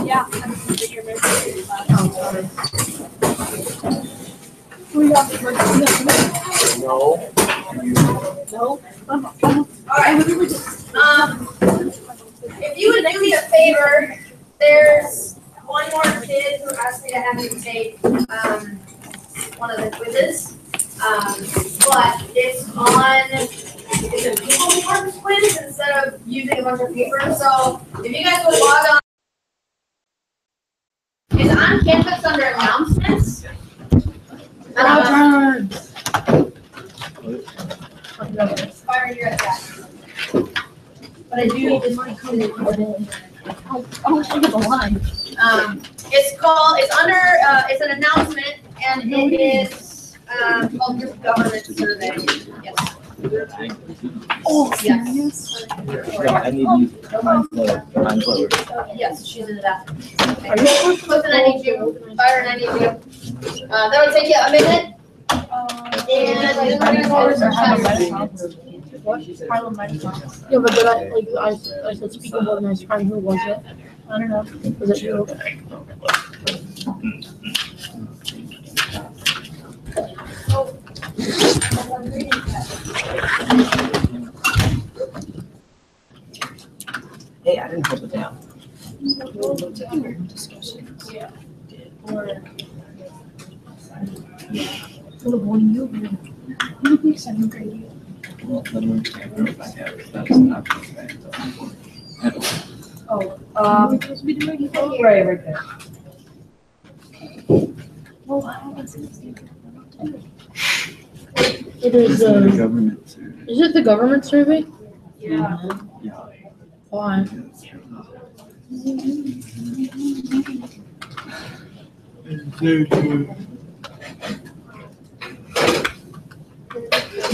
Yeah. No. Alright. If you would do me a favor, there's one more kid who asked me to have you take one of the quizzes. But it's a Google Forms quiz instead of using a bunch of paper. So if you guys would log on, it's on campus under announcements. Fire, you're at that. But I do need this one code. Oh, I get the line. It's under, it's an announcement, and it is, called Group Government Survey. Yes. Oh, Yes. Yeah, I need you. I'm slower. Yes, she's in that. Clifton, I need you. Byron, I need you. That'll take you a minute. Yeah, but then I said speaking of organized crime, who was it? I don't know. Was it you? Hey, I didn't hold it down. You think seventh grade? Well, let me if I have. That's not Right there. Well, how is it? It is the government. Is it the government survey? Yeah. Yeah. Why?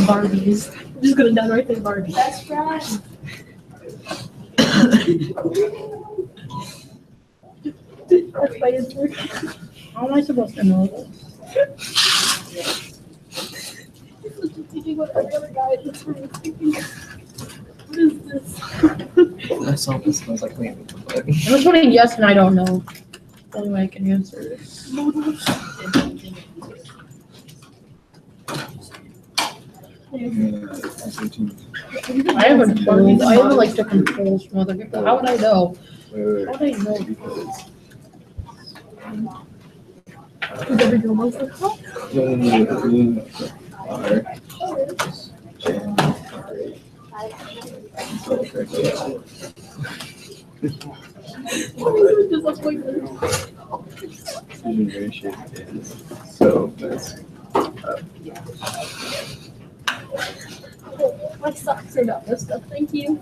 Barbies. I'm just gonna down right there, Barbie. That's right. That's my answer. How am I supposed to know this? What is this? I saw this and I was like, wait, what the fuck? I'm just putting yes and I don't know. Anyway, I can answer this. I haven't told. I haven't like taken polls from other people. How would I know? How would I know? Does every girl knows like that? So that's My socks are not messed up. Thank you.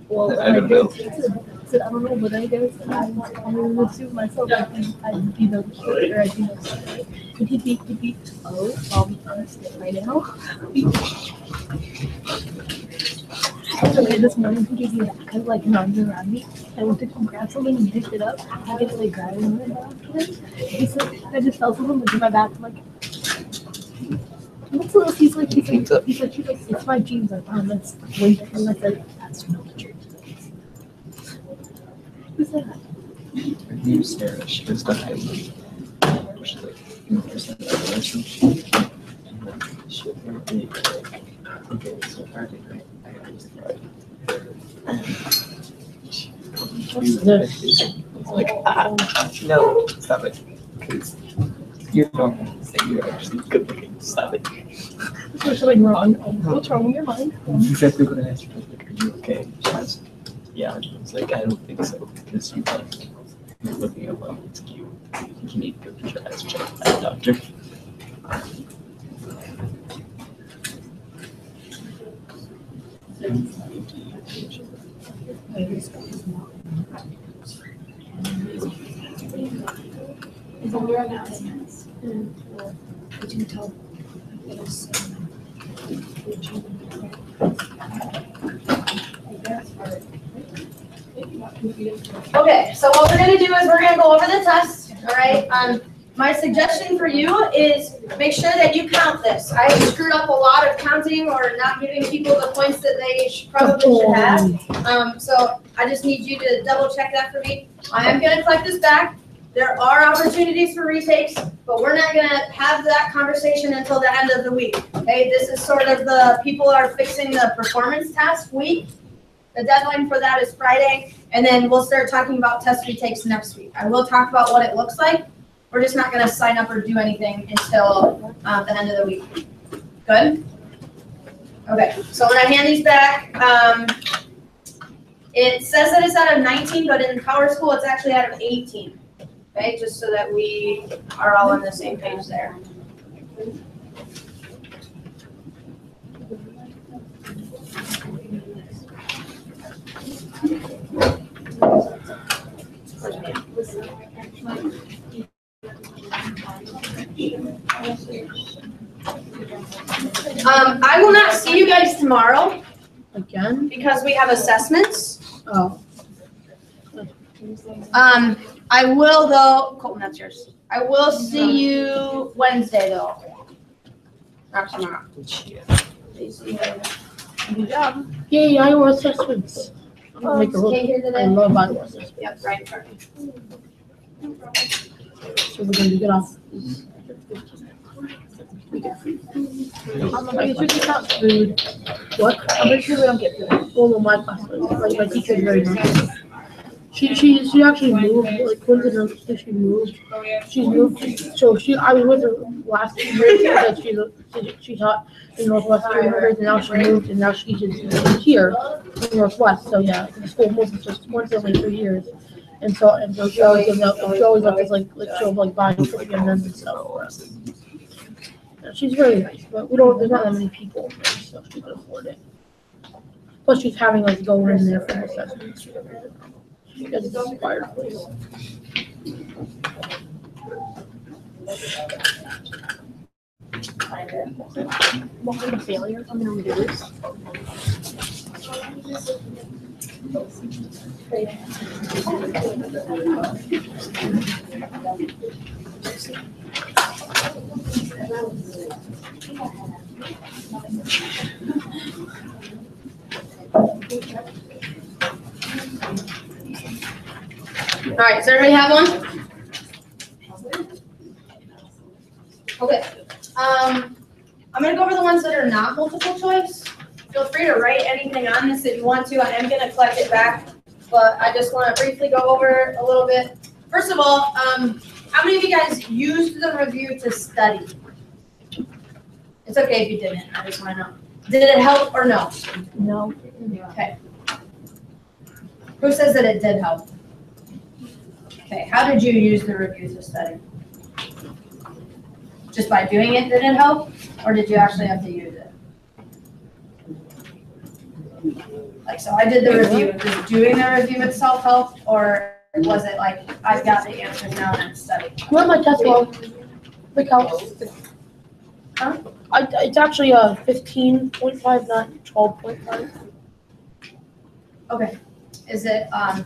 Well, I don't know. I said, I don't know, but I guess I would assume myself I'd be the kid or I'd be the son. And he'd be, oh, I'll be honest right now. Okay, this morning he gave me that kind of like an arms around me. I went to come grab something and picked it up. I get to like grab it and he said, I just felt something like in my back. I'm like, what's this? He's like, it's my jeans. I found this winter. And I said, that's not true. Who's that? her name's Sarah. She was the high She's like 50% of she okay, so Friday night I was Friday. What's this? It's like, no, stop it. Because you're not going to say you're actually good looking. Stop it. There's something wrong. What's wrong with your mind? Exactly what I asked her. I was like, are you okay? She was, yeah. I was like, I don't think so. Because you're looking at well, it's cute. You need to go get your eyes checked by a doctor. Is under announcements. Could you tell? Okay, so what we're gonna do is we're gonna go over the test, all right? My suggestion for you is make sure that you count this. I screwed up a lot of counting or not giving people the points that they probably should have. So I just need you to double check that for me. I am gonna collect this back. There are opportunities for retakes, but we're not gonna have that conversation until the end of the week, okay? This is sort of the people are fixing the performance task week. The deadline for that is Friday, and then we'll start talking about test retakes next week. I will talk about what it looks like. We're just not gonna sign up or do anything until the end of the week. Good? Okay, so when I hand these back, it says that it's out of 19, but in Power School, it's actually out of 18. Okay, just so that we are all on the same page there. I will not see you guys tomorrow Again? because we have assessments. Oh. I will though, Colton, that's yours. I will see you Wednesday though. Not tomorrow. Good job. Yay, Iowa assessments. I'm gonna make a Stay here I today. love Iowa assessments. Yep, right in front of me. So we're gonna get off. How much should we count food? What? How much should we don't get food? Well, no, my class, my teacher is very nice. She actually moved, like coincidentally she moved. She's moved, so I was with her last year because she taught in Northwestern and now she moved and now she's here in Northwest. So yeah, the school moved just coincidentally 3 years. And so she always gives out, she always lets us like she'll like buy cookie and then and stuff for us. Yeah, she's very nice, but there's not that many people there, so she can afford it. Plus she's having us go in there for the assessments. Because it's a fireplace. What kind of failure? I'm gonna do this. All right, does everybody have one? Okay. I'm gonna go over the ones that are not multiple choice. Feel free to write anything on this if you want to. I am gonna collect it back, but I just want to briefly go over a little bit. First of all, how many of you guys used the review to study? It's okay if you didn't. I just want to know. Did it help or no? No. Okay. Who says that it did help? Okay, how did you use the review to study? Just by doing it, did it help? Or did you actually have to use it? Like, so I did the review, does doing the review itself help? Or was it like, I've got the answers now and I'm studying? You want my test log? Look how. Huh? It's actually a 15.5, not 12.5. Okay, is it, I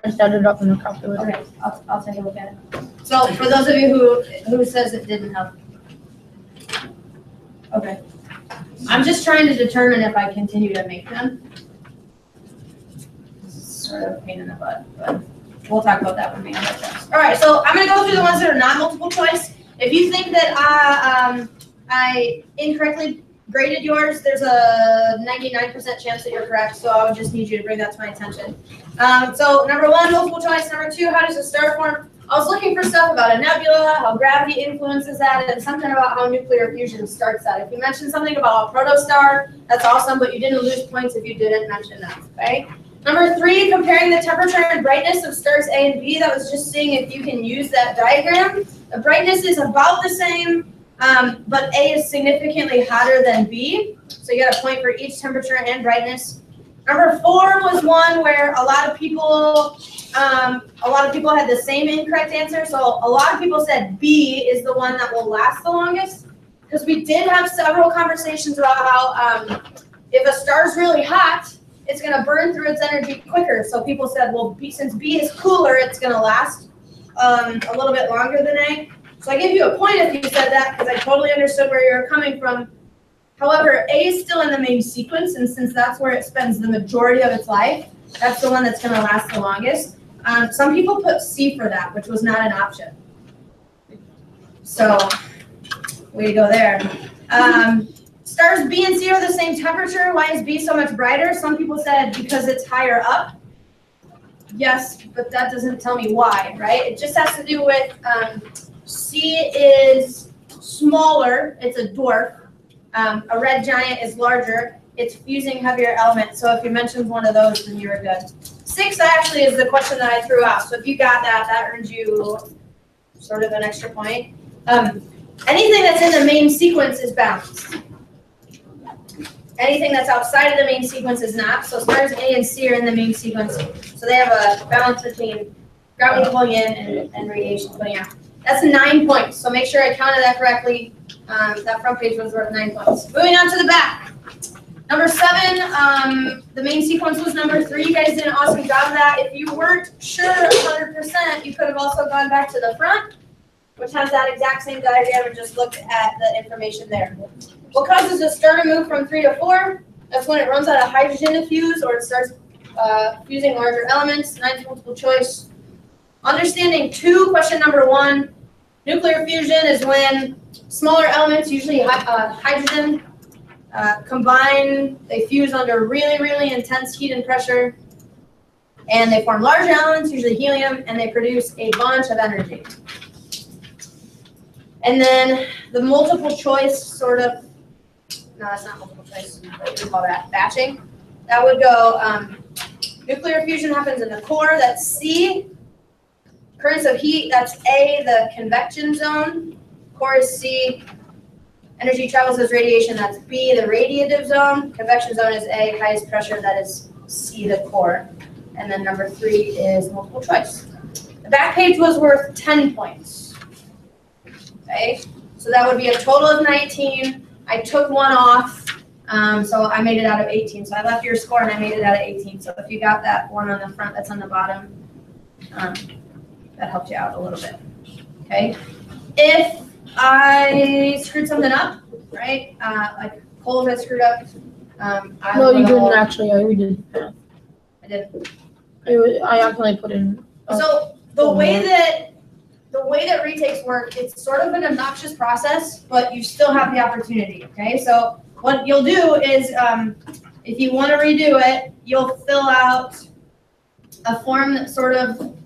just added it up in the calculator. okay, I'll take a look at it. So for those of you who says it didn't help. Okay. I'm just trying to determine if I continue to make them. This is sort of a pain in the butt, but we'll talk about that when we have our test. All right, so I'm gonna go through the ones that are not multiple choice. If you think that I incorrectly graded yours, there's a 99% chance that you're correct, so I would just need you to bring that to my attention. So number one, multiple choice. Number two, how does a star form? I was looking for stuff about a nebula, how gravity influences that, and something about how nuclear fusion starts that. If you mentioned something about a protostar, that's awesome, but you didn't lose points if you didn't mention that, okay? Number three, comparing the temperature and brightness of stars A and B. That was just seeing if you can use that diagram. The brightness is about the same, but A is significantly hotter than B. So you got a point for each temperature and brightness. Number four was one where a lot of people had the same incorrect answer. So a lot of people said B is the one that will last the longest. because we did have several conversations about how if a star's really hot, it's going to burn through its energy quicker. So people said, well, since B is cooler, it's going to last a little bit longer than A. So I give you a point if you said that, because I totally understood where you were coming from. However, A is still in the main sequence, and since that's where it spends the majority of its life, that's the one that's going to last the longest. Some people put C for that, which was not an option. So, way to go there. Stars B and C are the same temperature. Why is B so much brighter? Some people said because it's higher up. Yes, but that doesn't tell me why, right? It just has to do with C is smaller. It's a dwarf. A red giant is larger. It's fusing heavier elements. So if you mentioned one of those, then you were good. 6 actually is the question that I threw out. So if you got that, that earns you sort of an extra point. Anything that's in the main sequence is balanced. Anything that's outside of the main sequence is not. So stars A and C are in the main sequence. So they have a balance between gravity pulling in and radiation pulling out. That's 9 points. So make sure I counted that correctly. That front page was worth 9 points. Moving on to the back. Number 7, the main sequence was number 3. You guys did an awesome job of that. If you weren't sure 100%, you could have also gone back to the front, which has that exact same diagram, and just looked at the information there. What causes a star to move from 3 to 4? That's when it runs out of hydrogen to fuse, or it starts fusing larger elements. 9's multiple choice. Understanding 2, question number 1. Nuclear fusion is when smaller elements, usually hydrogen, combine, they fuse under really, really intense heat and pressure, and they form larger elements, usually helium, and they produce a bunch of energy. And then the multiple choice sort of, no, that's not multiple choice, what do we call that, batching? That would go, nuclear fusion happens in the core, that's C. Currents of heat, that's A, the convection zone. Core is C. Energy travels as radiation, that's B, the radiative zone. Convection zone is A, highest pressure, that is C, the core. And then number 3 is multiple choice. The back page was worth 10 points. Okay, so that would be a total of 19. I took 1 off, so I made it out of 18. So I left your score and I made it out of 18. So if you got that one on the front that's on the bottom, that helped you out a little bit. Okay, if I screwed something up, right? Like Cole had screwed up. No, you didn't actually. I redid math. I did. I accidentally put in. So the way that retakes work, it's sort of an obnoxious process, but you still have the opportunity. Okay, so what you'll do is, if you want to redo it, you'll fill out a form that sort of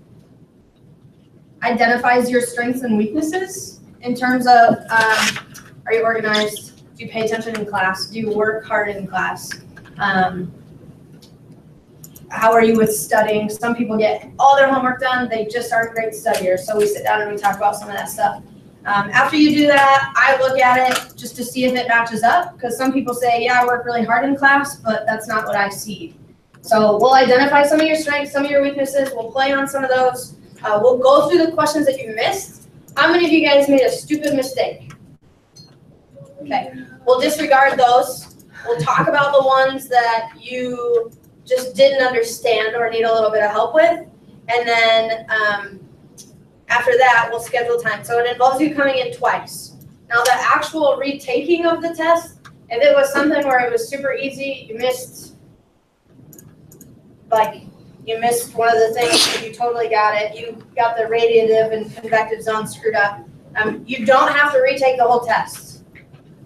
identifies your strengths and weaknesses in terms of, are you organized? Do you pay attention in class? Do you work hard in class? How are you with studying? Some people get all their homework done, they just aren't great studiers. So we sit down and we talk about some of that stuff. After you do that, I look at it just to see if it matches up, because some people say, yeah, I work really hard in class, but that's not what I see. So we'll identify some of your strengths, some of your weaknesses, we'll play on some of those. We'll go through the questions that you missed. How many of you guys made a stupid mistake? Okay, we'll disregard those. We'll talk about the ones that you just didn't understand or need a little bit of help with. And then after that, we'll schedule time. So it involves you coming in twice. Now the actual retaking of the test, if it was something where it was super easy, you missed one of the things, and you totally got it. You got the radiative and convective zone screwed up. You don't have to retake the whole test.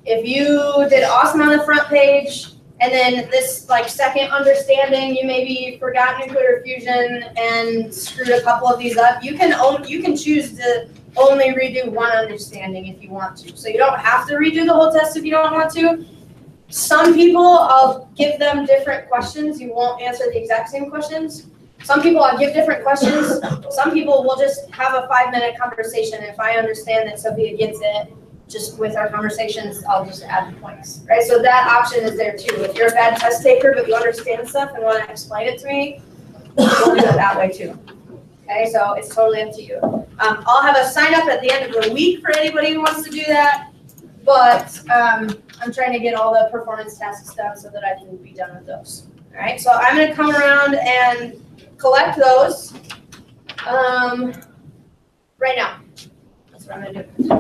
If you did awesome on the front page, and then this second understanding, you maybe forgot nuclear fusion and screwed a couple of these up, you can choose to only redo one understanding if you want to. So you don't have to redo the whole test if you don't want to. Some people, I'll give them different questions. You won't answer the exact same questions. Some people, I'll give different questions. Some people will just have a 5-minute conversation. If I understand that Sophia gets it, just with our conversations, I'll just add the points, right? So that option is there too. If you're a bad test taker, but you understand stuff and want to explain it to me, we'll do it that way too. Okay, so it's totally up to you. I'll have a sign up at the end of the week for anybody who wants to do that. but I'm trying to get all the performance tasks done so that I can be done with those. All right, so I'm going to come around and collect those right now. That's what I'm going to do.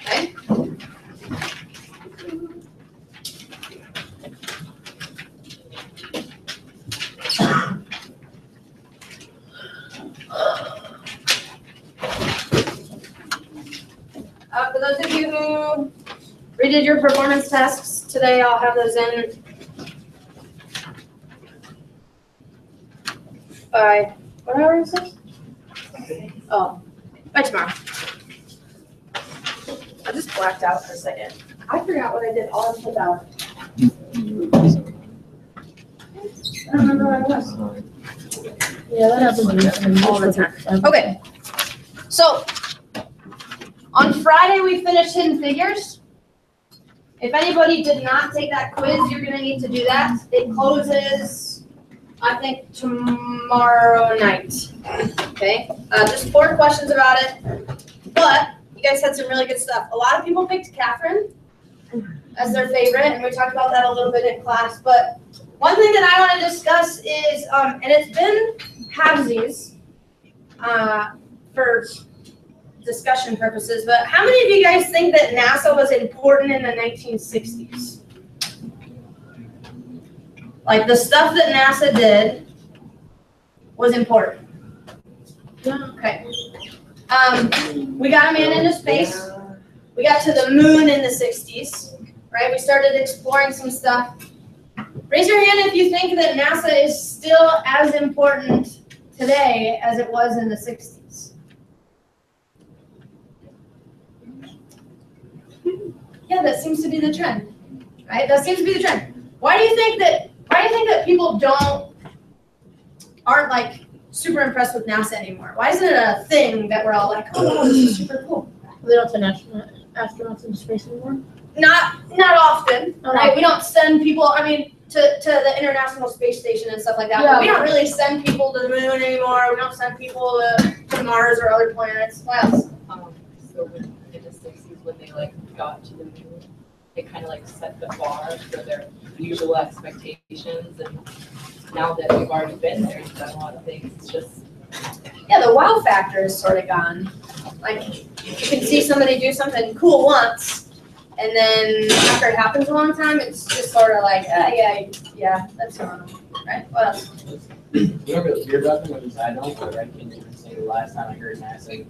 Okay. For those of you who redid your performance tasks today, I'll have those in by, what hour is it? Oh, by tomorrow. I just blacked out for a second. I forgot what I did all of the hour. I don't remember what I was. Yeah, that happens all the time. Okay, so on Friday we finished Hidden Figures. If anybody did not take that quiz, you're going to need to do that. It closes, I think, tomorrow night. Okay, just 4 questions about it, but you guys had some really good stuff. A lot of people picked Catherine as their favorite, and we talked about that a little bit in class. But one thing that I want to discuss is, and it's been halvesies for discussion purposes, but how many of you guys think that NASA was important in the 1960s? Like the stuff that NASA did was important. Yeah. Okay. We got a man into space. We got to the moon in the 60s, right? We started exploring some stuff. Raise your hand if you think that NASA is still as important today as it was in the 60s. Yeah, that seems to be the trend, right? That seems to be the trend. Why do you think that people aren't like super impressed with NASA anymore? Why isn't it a thing that we're all like, oh, this is super cool? They don't send astronauts into space anymore? Not often, right? We don't send people, I mean, to the International Space Station and stuff like that. Yeah. But we don't really send people to the moon anymore. We don't send people to Mars or other planets. What else? So in the 60s, when they like got to the moon, they kind of like set the bar for their usual expectations. And now that we've already been there and done a lot of things, it's just Yeah, the wow factor is sort of gone. Like, you can see somebody do something cool once, and then after it happens a long time, it's just sort of like, yeah, that's normal, right? What else? You don't really hear about them, at least I don't, but I can't even say the last time I heard NASA.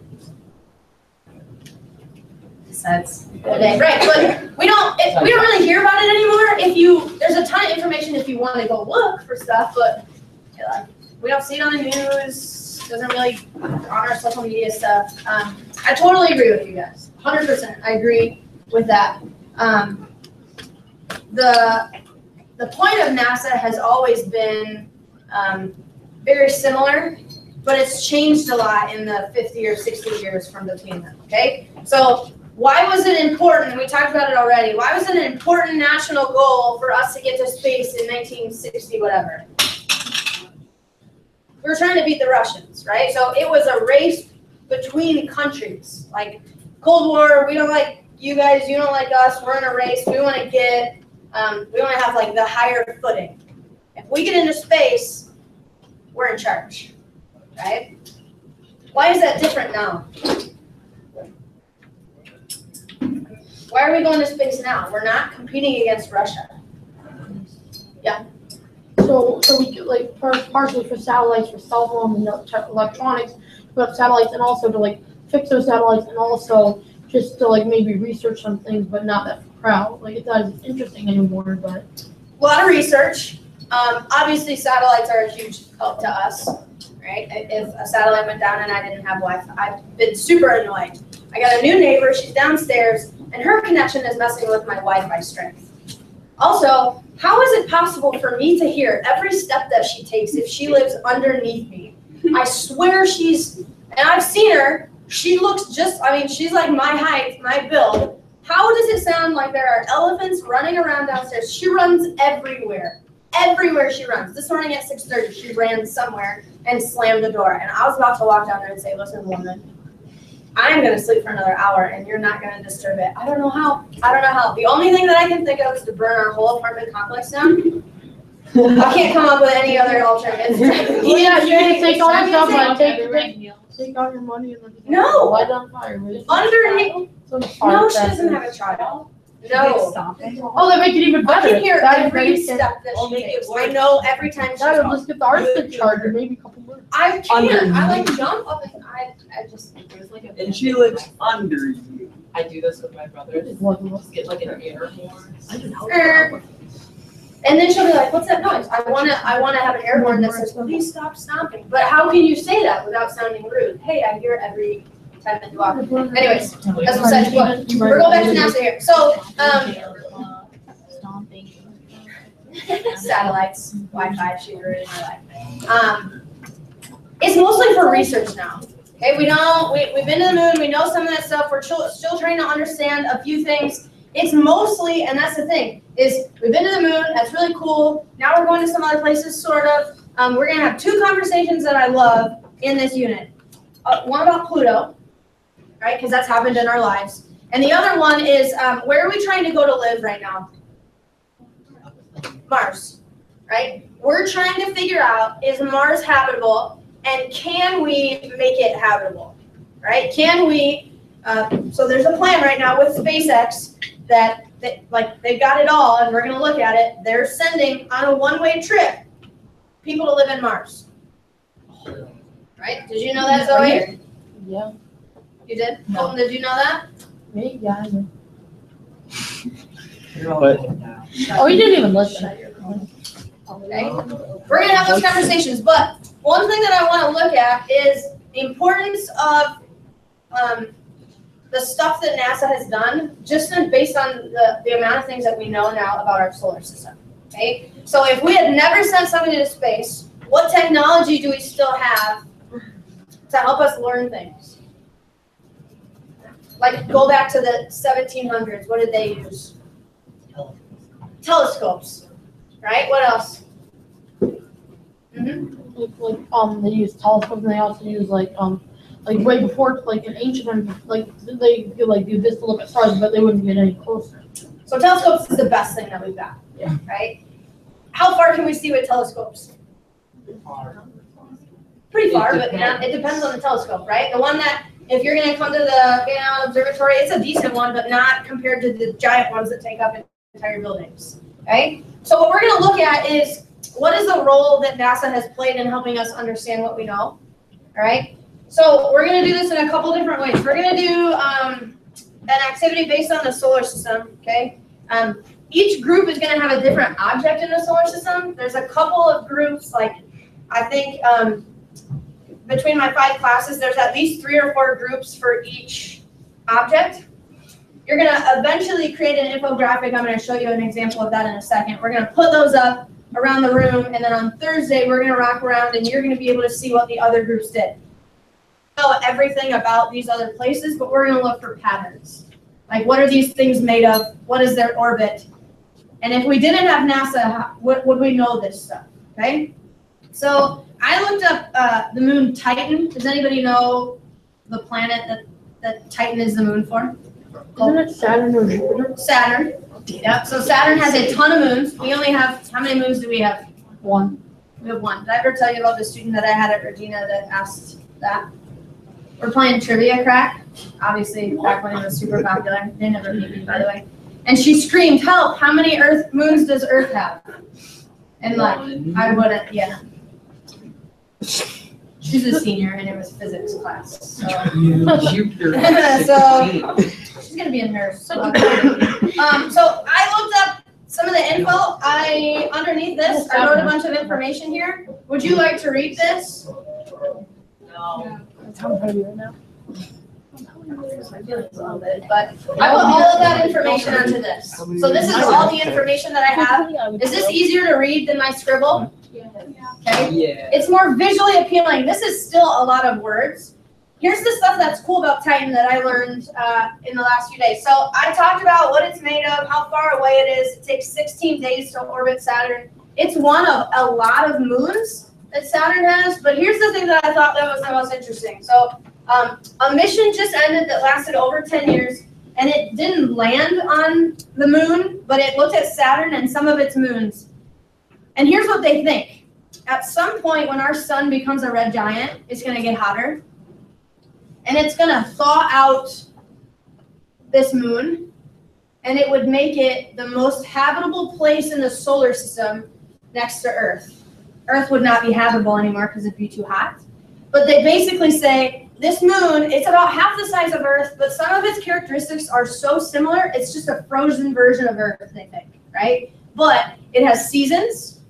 Besides today, right? But we don't really hear about it anymore. There's a ton of information if you want to go look for stuff, but we don't see it on the news. Doesn't really on our social media stuff. I totally agree with you guys. 100%. I agree with that. The point of NASA has always been very similar, but it's changed a lot in the 50 or 60 years from between them. Okay, so why was it important? We talked about it already. Why was it an important national goal for us to get to space in 1960, whatever? We were trying to beat the Russians, right? So it was a race between countries. Like Cold War, we don't like you guys, you don't like us. We're in a race. We want to get, we want to have like the higher footing. If we get into space, we're in charge, right? Why is that different now? Why are we going to space now? We're not competing against Russia. Yeah. So we do like partially for satellites, for cell phones and electronics, put up satellites, and also to like fix those satellites, and also just to like maybe research some things, but not that crowd. Like it's not as interesting anymore. But a lot of research. Obviously, satellites are a huge help to us, right? If a satellite went down and I didn't have Wi-Fi, I've been super annoyed. I got a new neighbor. She's downstairs, and her connection is messing with my Wi-Fi strength. Also, how is it possible for me to hear every step that she takes if she lives underneath me? I swear and I've seen her, she looks she's like my height, my build. How does it sound like there are elephants running around downstairs? She runs everywhere. Everywhere she runs. This morning at 6:30, she ran somewhere and slammed the door. And I was about to walk down there and say, listen, woman, I'm gonna sleep for another hour and you're not gonna disturb it. I don't know how. The only thing that I can think of is to burn our whole apartment complex down. I can't come up with any other alternatives. Well, yeah, you can take all your stuff, Underneath, like take all your money and then just No. light it on fire. no, she No, doesn't have a child. No. Oh, they make it even I better. can hear That is every very step that I'll she make it takes. I work. know every time she's That'll home. just get the Arctic charger, maybe a couple more. I can't. I like Underneath. jump up and I just. There's like a. And she lives under you. I do this with my brother, just get like an air horn. And then she'll be like, "What's that noise? I wanna have an air horn that says, please stop stomping." But how can you say that without sounding rude? Hey, I hear it every time that you walk. Anyways, that's besides the point. We're going back to NASA here. So, satellites, Wi-Fi, she ruined my life. It's mostly for research now. Okay, we've been to the moon, we know some of that stuff, we're still trying to understand a few things. It's mostly, and that's the thing, is we've been to the moon, that's really cool. Now we're going to some other places, sort of. We're gonna have two conversations that I love in this unit. One about Pluto, right, because that's happened in our lives. And the other one is, where are we trying to go to live right now? Mars, right? We're trying to figure out, is Mars habitable, and can we make it habitable, right? Can we, so there's a plan right now with SpaceX that they've got it all, and we're gonna look at it. They're sending on a one-way trip people to live in Mars, right? Did you know that, Zoe? Yeah, You did? No. Colton, did you know that? maybe, yeah. I know. But Oh, you didn't even listen. Okay. We're gonna have those conversations, but one thing that I want to look at is the importance of the stuff that NASA has done, just based on the amount of things that we know now about our solar system. Okay, so if we had never sent somebody to space, what technology do we still have to help us learn things? Like, go back to the 1700s. What did they use? Telescopes, right? What else? They use telescopes and they also use like way before, like in ancient times, like they could like do this to look at stars, but they wouldn't get any closer. So telescopes is the best thing that we've got, Yeah. right? How far can we see with telescopes? Pretty far, but it depends on the telescope, right? The one that, if you're gonna come to the observatory, it's a decent one, but not compared to the giant ones that take up entire buildings, okay? So what we're gonna look at is, what is the role that NASA has played in helping us understand what we know, all right? So we're gonna do this in a couple different ways. We're gonna do an activity based on the solar system, okay? Each group is gonna have a different object in the solar system. There's a couple of groups, like, I think between my 5 classes, there's at least 3 or 4 groups for each object. You're gonna eventually create an infographic. I'm gonna show you an example of that in a second. We're gonna put those up around the room, and then on Thursday, we're gonna rock around and you're gonna be able to see what the other groups did. Know everything about these other places, but we're gonna look for patterns. Like, what are these things made of? What is their orbit? And if we didn't have NASA, would we know this stuff, okay? So I looked up the moon Titan. Does anybody know the planet that Titan is the moon for? Isn't it Saturn or Jupiter? Saturn. Yep, so Saturn has a ton of moons. We only have, how many moons do we have? One. We have 1. Did I ever tell you about the student that I had at Regina that asked that? We're playing Trivia Crack, obviously back when it was super popular. They never beat me, by the way. And she screamed, "Help, how many moons does Earth have?" And like, I wouldn't, yeah. She's a senior and it was physics class, so. Jupiter. So, she's gonna be a nurse. So I looked up some of the info. Underneath this, I wrote a bunch of information here. Would you like to read this? No. That's how I'm heavy right now. I feel like a little bit, but I put all of that information onto this. So this is all the information that I have. Is this easier to read than my scribble? Okay. Yeah. It's more visually appealing. This is still a lot of words. Here's the stuff that's cool about Titan that I learned in the last few days. So I talked about what it's made of, how far away it is. It takes 16 days to orbit Saturn. It's one of a lot of moons that Saturn has, but here's the thing that I thought that was the most interesting. So A mission just ended that lasted over 10 years, and it didn't land on the moon, but it looked at Saturn and some of its moons. And here's what they think. At some point when our sun becomes a red giant, it's going to get hotter, and it's going to thaw out this moon, and it would make it the most habitable place in the solar system next to Earth. Earth would not be habitable anymore because it'd be too hot. But they basically say, this moon, it's about half the size of Earth, but some of its characteristics are so similar, it's just a frozen version of Earth, they think, right? But it has seasons.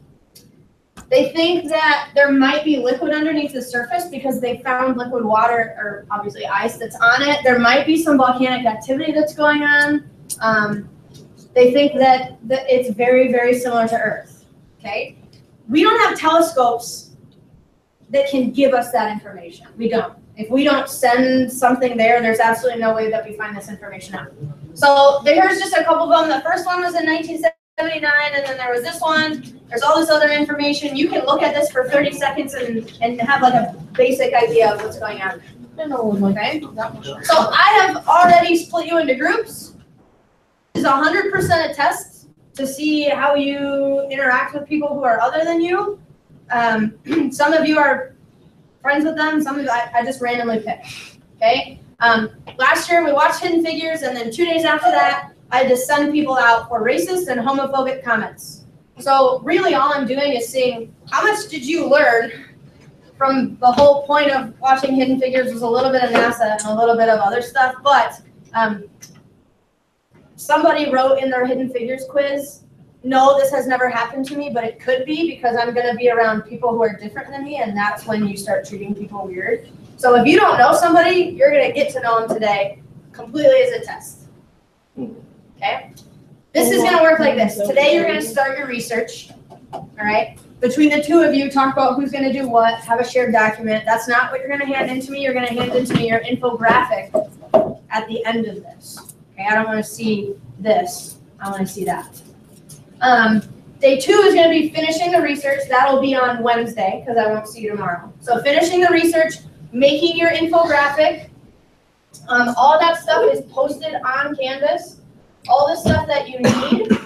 They think that there might be liquid underneath the surface because they found liquid water, or obviously ice that's on it. There might be some volcanic activity that's going on. They think that it's very, very similar to Earth, okay? We don't have telescopes that can give us that information. We don't. If we don't send something there, there's absolutely no way that we find this information out. So here's just a couple of them. The first one was in 1979, and then there was this one. There's all this other information. You can look at this for 30 seconds and have like a basic idea of what's going on. Okay? So I have already split you into groups. This is 100% a test to see how you interact with people who are other than you. Some of you are friends with them, some of you I just randomly picked, okay? Last year we watched Hidden Figures, and then 2 days after that, I had to send people out for racist and homophobic comments. So really all I'm doing is seeing how much did you learn from the whole point of watching Hidden Figures was a little bit of NASA and a little bit of other stuff, but somebody wrote in their Hidden Figures quiz, no, this has never happened to me, but it could be because I'm going to be around people who are different than me, and that's when you start treating people weird. So if you don't know somebody, you're going to get to know them today completely as a test. Okay? This is going to work like this. Today you're going to start your research, all right? Between the two of you, talk about who's going to do what, have a shared document. That's not what you're going to hand into me. You're going to hand into me your infographic at the end of this. Okay? I don't want to see this. I want to see that. Day 2 is going to be finishing the research. That'll be on Wednesday because I won't see you tomorrow. So finishing the research, making your infographic. All that stuff is posted on Canvas. All the stuff that you need.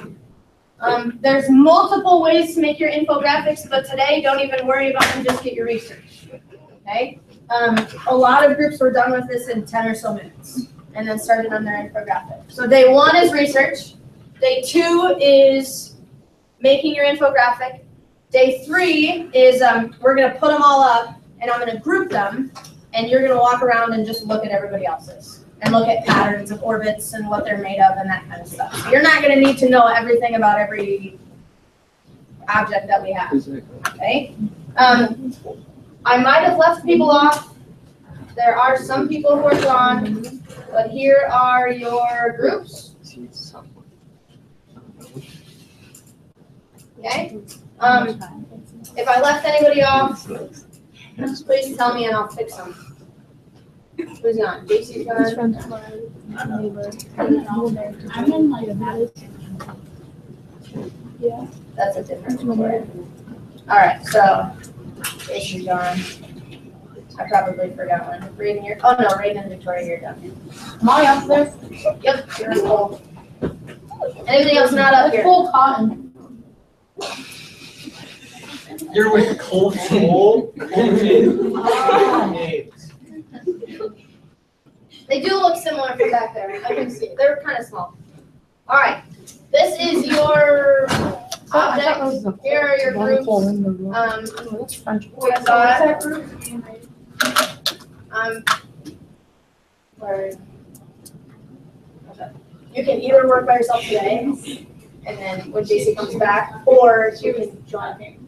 There's multiple ways to make your infographics, but today don't even worry about them, just get your research. Okay? A lot of groups were done with this in 10 or so minutes and then started on their infographic. So day 1 is research. Day 2 is making your infographic. Day 3 is we're going to put them all up, and I'm going to group them, and you're going to walk around and just look at everybody else's and look at patterns of orbits and what they're made of and that kind of stuff. So you're not going to need to know everything about every object that we have. Okay? I might have left people off. There are some people who are gone, but here are your groups. Okay? If I left anybody off, please tell me and I'll fix them. Who's gone? JC's gone. Yeah. That's a different story. Alright, so JC's gone. I probably forgot one. Raiden, you're oh no, Raiden and Victoria, you're done. Am I up there? Yep, you're full. Anybody else not up here? Full cotton. You're with Cold Soul? They do look similar from back there. I can see it. They're kind of small. All right. This is your object. Here are your groups. We got where you can either work by yourself today, and then when JC comes back, or you can join me.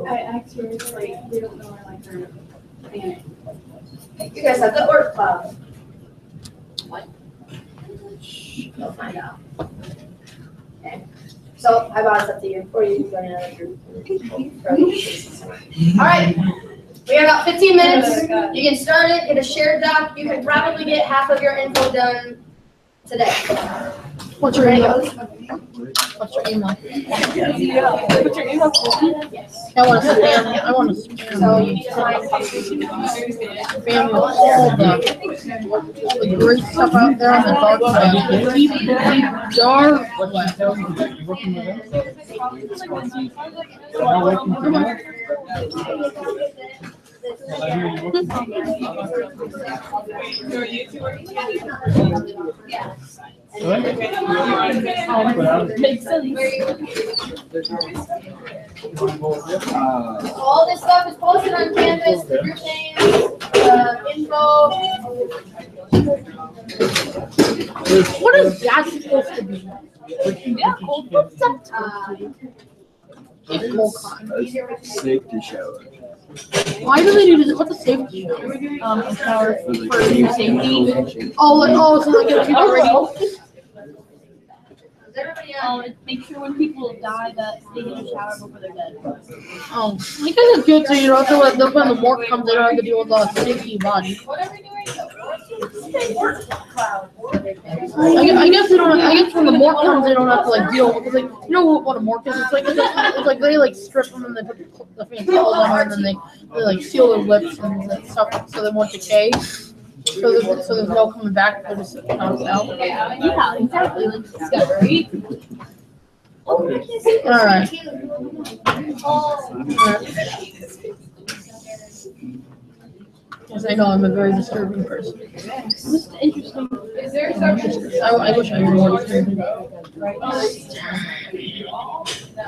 I actually like we don't know where like her planet. You guys have the Orb Club. What? You'll find out. Okay. So I bought it's up to you, or you can join another group. All right. We have about 15 minutes. You can start it, get a shared doc. You can probably get half of your info done today. What's your email? What's your email? What's your email? I want to spam. I want to spam the great stuff out there on the dark web. Deep dark web. Makes sense. All this stuff is posted on Canvas, the group names, info. What is that supposed to be? Yeah, cold. What's that? It's cold con. Safety shower. Why do they do this? What's a safety show? A shower For the for your safety. Oh, so like get people ready. Is everybody on? Make sure when people die that they get a shower before they're dead. Oh, I guess it's good to so when the morgue comes, they don't have to deal with the stinky body. What are we doing? I guess they don't. I guess when the morgue comes, they don't have to like deal because like you know what a morgue is. It's like they like strip them and they put the fancy clothes on and then they like seal their lips and stuff so they won't decay. So there's no coming back. They're just knocked out. Yeah, exactly. Like discovery. All right. Yes, I know I'm a very disturbing person. Just interesting. Is there a I wish I were more disturbing.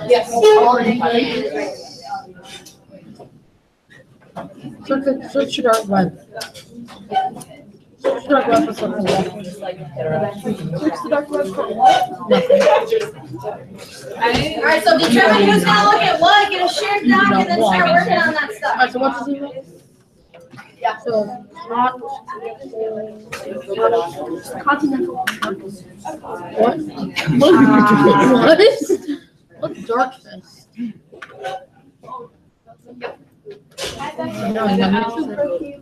Yes. Search your dark web. Search your dark web for something. Search the dark web for what? Nothing. Alright, so determine who's gonna look at what, get a shared doc, and then start working on that stuff. Alright, so what's his email? Yeah. So not Continental. what? What? What's dark fest? No, you got me.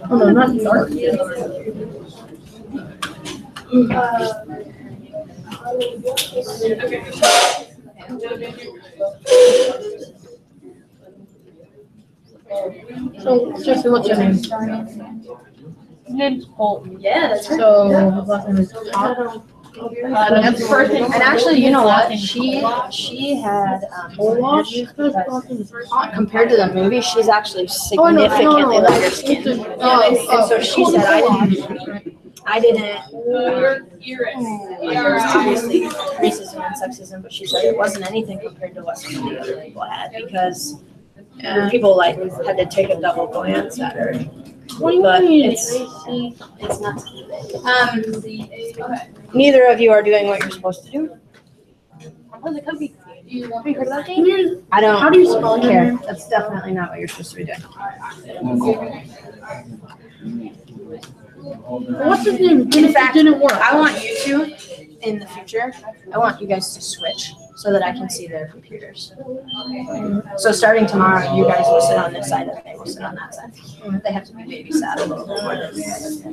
Oh no, not dark. So, Jesse, what's your name? Name's Holt. Yeah, that's right. So, his last name is Todd. That's the first thing. And actually, you know what? She had compared to the movie, she's actually significantly lighter skinned. And so she said, I didn't. There was obviously racism and sexism, but she said it wasn't anything compared to what some of the other people had because people like had to take a double glance at her. But it's not. Neither of you are doing what you're supposed to do. Have you heard of that Can you, I don't. how do you spell your care. name? That's definitely not what you're supposed to be doing. What's his name? In fact, It didn't work. I want you two in the future. I want you guys to switch so that I can see their computers. So starting tomorrow, you guys will sit on this side and they will sit on that side. They have to be babysat a little bit more than you guys.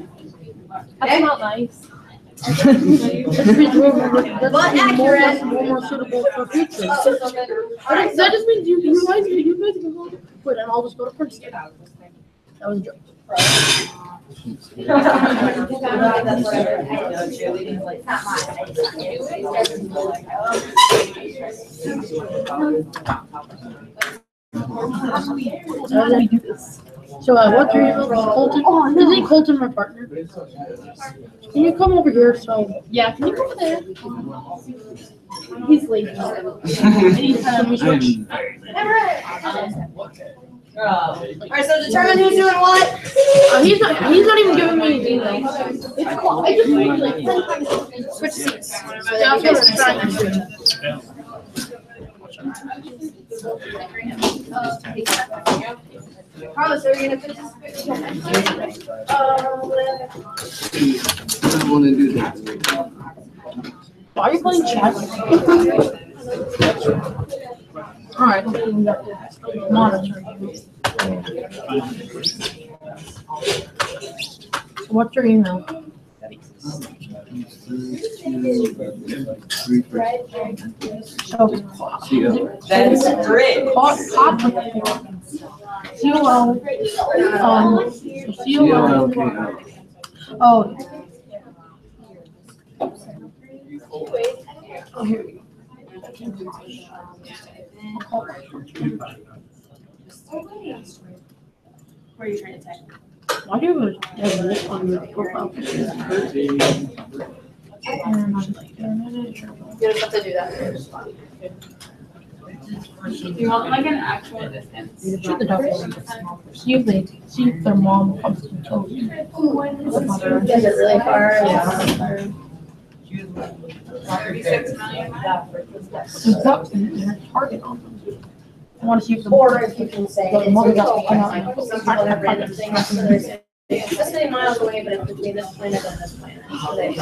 That's not nice. That's more suitable for future. That just means you guys can go to quit and I'll just go to Princeton. That was a joke. So what's your email? Colton? Isn't Colton my partner? Can you come over here? So Yeah, can you go over there? He's lazy. can we switch? Alright, so determine who's doing what. He's not even giving me his email. It's cool. I just made like 10 times. Switch seats. Yeah, I'm gonna try and do it. Carlos, are you gonna finish this? I don't want to do that. Why are you playing chess? Alright, monitor you. What's your email? So, That's great. Pop, COL, COL. Oh. Oh, here we go. Where are you trying to type? Why do you have this on your profile? You don't have to do that. Do you want like an actual distance? Shoot the dog. See if their mom comes to tell you. Is it really far? Yeah. 36 million. There's ducks and there's target on them. I want to see if the Or if you can say. the mother got to come out Some and people have random things, so they say, this many miles away, but it's between this planet and this planet. So they-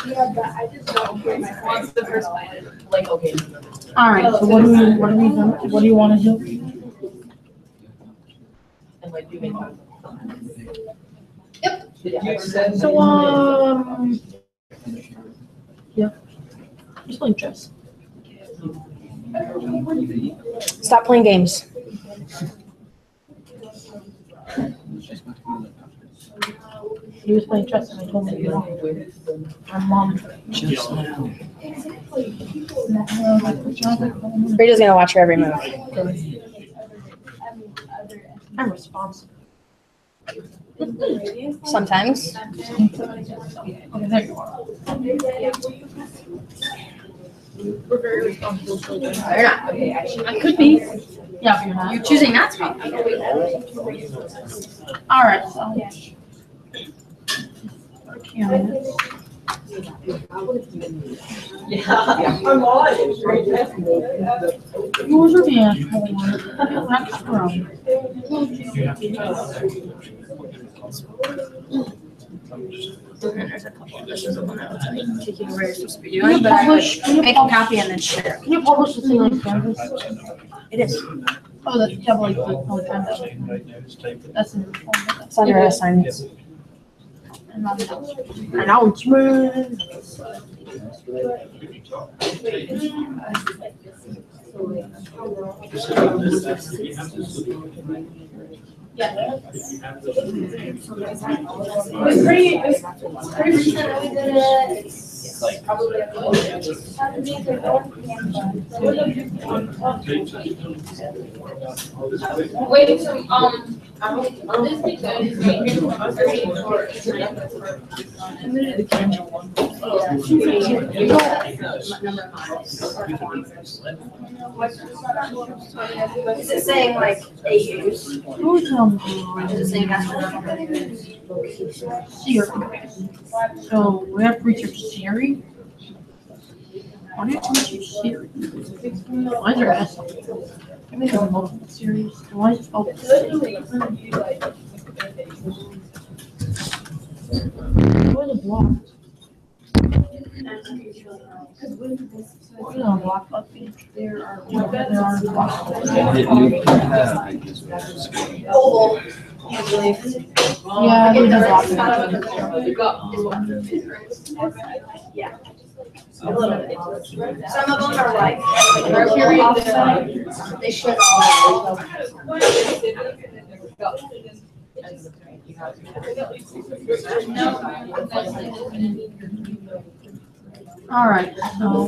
Yeah, but I just don't hear my What's the first line? Like, okay. All right, so what do you want to do? And like, you make. Yep. Yeah. So, yeah. Just playing chess. Stop playing games. He was playing chess and I told him to get off. My mom. Rita's gonna watch her every move. I'm responsible. Sometimes. Okay, there you are. We're very responsible children. You're not. I could be. Yeah, but you're not. You're choosing not to be. All right, so. Okay. Yours are the asshole. That's wrong. There's a couple. This is the one that was like taking where you're supposed to be doing, but I would make a copy and then share. Can you publish this thing on Canvas? It is. Oh, that's probably that's in the phone. It's under assignments. And announcement. It's pretty recent that we did it. It's probably Wait, so, on this week, Is it saying like AUs? Who's Is it saying astronomical? Siri? So we have to research Siri. Why do you have to research Siri? Why is there S? Maybe there's multiple series. Why is it spelled? Where's the block? There's no block up there. There are blocks. Oval, usually. Yeah, there's a block. Yeah. Some of them are like, Mercury, they should all. All right, so.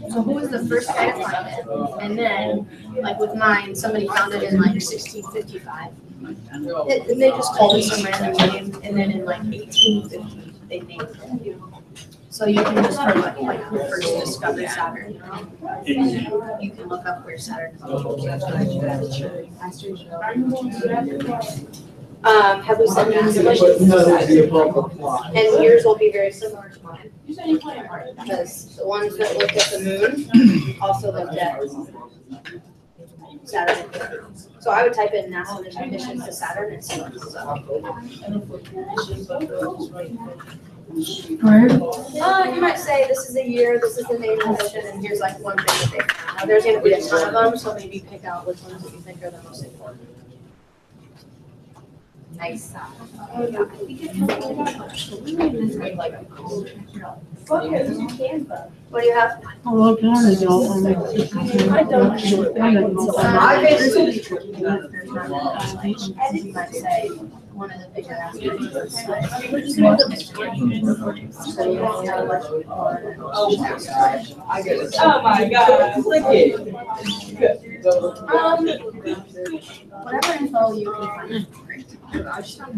So who was the first guy to find it? And then, like with mine, somebody found it in like 1655. And they just called it some random name, and then in like 1850, they named it. So you can just put like who first discovered Saturn. You can look up where Saturn comes. Have we sent you submissions? And yours will be very similar to mine. Because the ones that looked at the moon also looked at Saturn. So I would type in NASA missions to Saturn and see what comes up. Where? You might say this is the year, this is the name of the mission, and here's like one thing that they found. Now, there's gonna be a ton of them, so maybe pick out which ones that you think are the most important. Nice. Oh, What do you have? well, apparently they don't. I don't. I might say one of the bigger aspects is size. So you only have like one. Oh my God, click it. Whatever info you can find. That's what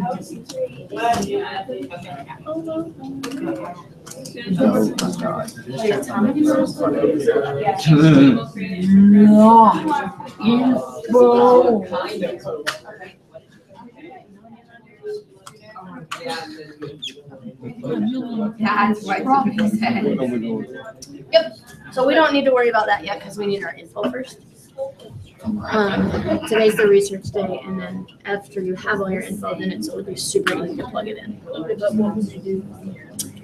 he said. Yep, so we don't need to worry about that yet because we need our info first. Today's the research day, and then after you have all your info, then it's will be super easy to plug it in.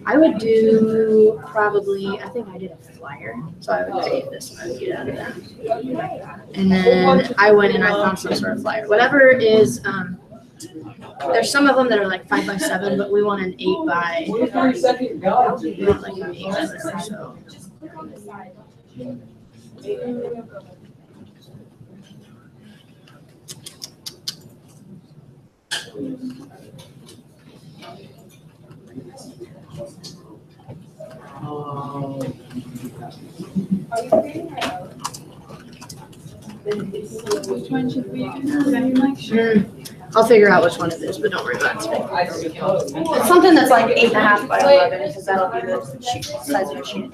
I would do probably, I think I did a flyer, so I would take this one, I would get out of that. And then I went and I found some sort of flyer. Whatever is, there's some of them that are like 5 by 7, but we want an 8 by, we want like an 8 by 7, so. Which one should we do? I'll figure out which one it is, but don't worry about it. It's something that's like 8.5 by 11, because that'll be the sheet, size of your sheet.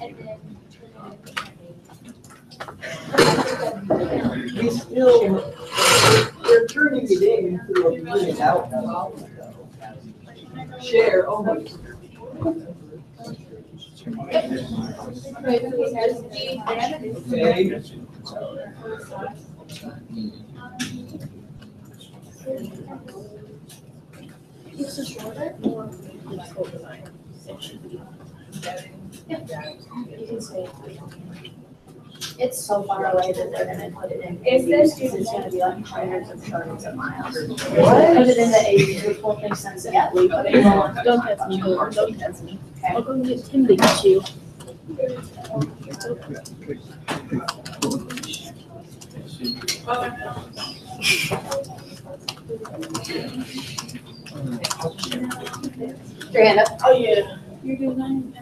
We still, we're turning it in instead of putting it out. Share, oh my. Okay. It's so far away that they're gonna put it in. It's gonna be like hundreds of millions of miles. Put it in the 80s, which won't make sense yet. Don't touch me, don't touch me. I'll go get Tim to get you. Your hand up. Oh, yeah. You're doing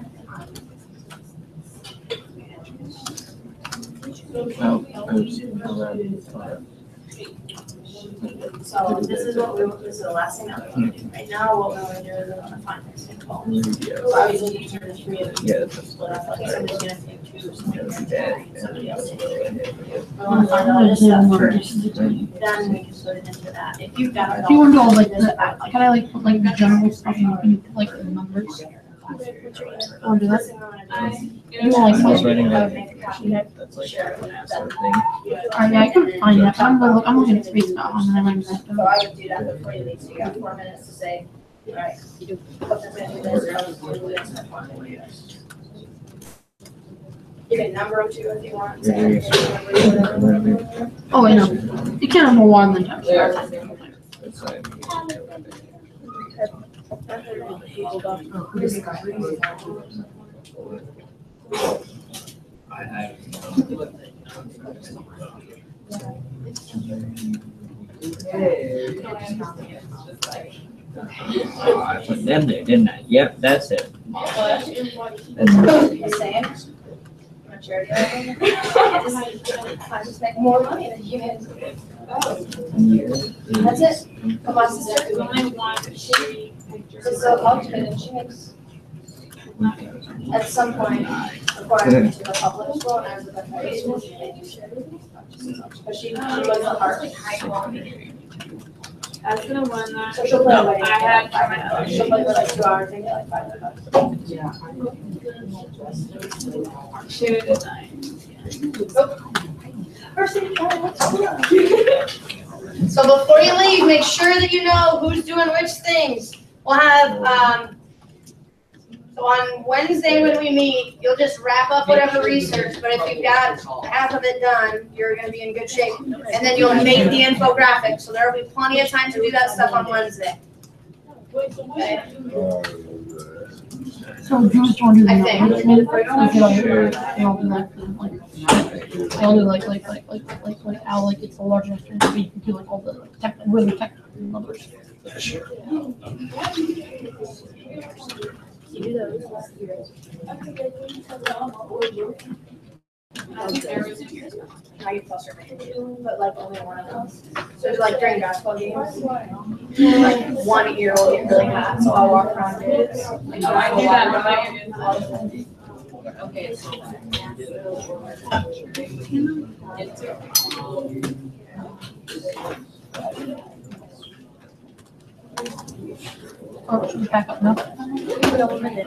So this is the last thing I'm gonna do. Right now, what we wanna do is we wanna find this info. So obviously these are the three of them. Yeah, that's Split up, like somebody's gonna take 2, somebody else take 2. Yeah. We wanna find all this stuff first, then we can put it into that. If you've got it Do you want to do all all. like the, can I like put like the general stuff and you can put like the numbers? Or do that? You want I was like, writing that. Okay. That's like that sort of thing. alright, yeah, I can find that, but I'm looking at space now, and then I write that So down. I would do that before you leave, so you got 4 minutes to say, all right, what's it gonna do this, how it's gonna do this, and what to do this. You can number them too if you want. say, whatever. Oh, I know. You can't have more one than times. It's like. Oh, I put them there, didn't I? Yep, that's it. That's it. The same. Maturity. I just make more money than you guys. That's it. Come on, sister. Just so ultimate and she makes. At some point, before I went to the public school and I was at the private school, she made you share with me. But she was a heart, like high quality. That's gonna win that. So she'll play like I have $500. She'll play for like 2 hours and get like $500. Share it. So before you leave, make sure that you know who's doing which things. We'll have, So on Wednesday when we meet, you'll just wrap up whatever research, but if you've got half of it done, you're gonna be in good shape. And then you'll make the infographic, so there'll be plenty of time to do that stuff on Wednesday. Okay? So do you just want to do I the think. announcement? Like, I'll do like how like it's a large enough to you can do like all the like really technical numbers. You do those. Now you plus or minus, but like only one of those. So it's like during basketball games, like 1 ear will get really hot, so I'll walk around it. Like, I do that, Okay. Oh, should we back up now? 1 minute.